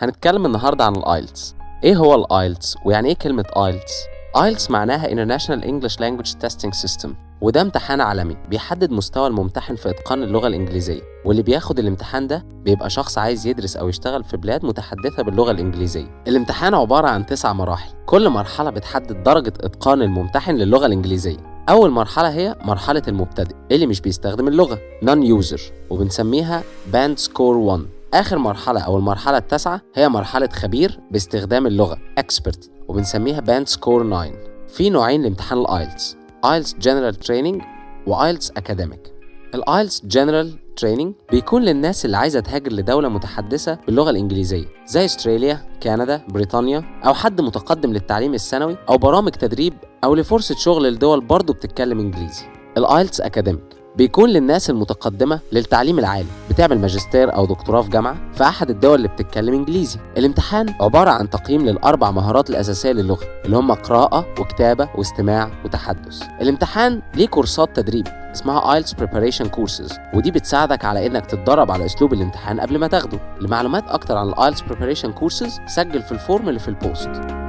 هنتكلم النهاردة عن الآيلتس. إيه هو الآيلتس ويعني إيه كلمة آيلتس؟ آيلتس معناها International English Language Testing System، وده امتحان عالمي بيحدد مستوى الممتحن في إتقان اللغة الإنجليزية، واللي بياخد الامتحان ده بيبقى شخص عايز يدرس أو يشتغل في بلاد متحدثة باللغة الإنجليزية. الامتحان عبارة عن 9 مراحل، كل مرحلة بتحدد درجة إتقان الممتحن للغة الإنجليزية. أول مرحلة هي مرحلة المبتدئ اللي مش بيستخدم اللغة Non-User، وبنسميها Band Score 1. آخر مرحلة أو المرحلة التاسعة هي مرحلة خبير باستخدام اللغة Expert، وبنسميها Band Score 9. في نوعين لامتحان الآيلتس: IELTS General Training و IELTS Academic. الآيلتس General Training بيكون للناس اللي عايزة تهاجر لدولة متحدثة باللغة الإنجليزية زي أستراليا، كندا، بريطانيا، أو حد متقدم للتعليم الثانوي أو برامج تدريب أو لفرصة شغل لدول برضو بتتكلم إنجليزي. الآيلتس Academic بيكون للناس المتقدمة للتعليم العالي، بتعمل ماجستير أو دكتوراه في جامعة في أحد الدول اللي بتتكلم إنجليزي. الامتحان عبارة عن تقييم للأربع مهارات الأساسية للغة اللي هم قراءة وكتابة واستماع وتحدث. الامتحان ليه كورسات تدريب اسمها IELTS Preparation Courses، ودي بتساعدك على إنك تتدرب على أسلوب الامتحان قبل ما تاخده. لمعلومات أكتر عن IELTS Preparation Courses سجل في الفورم اللي في البوست.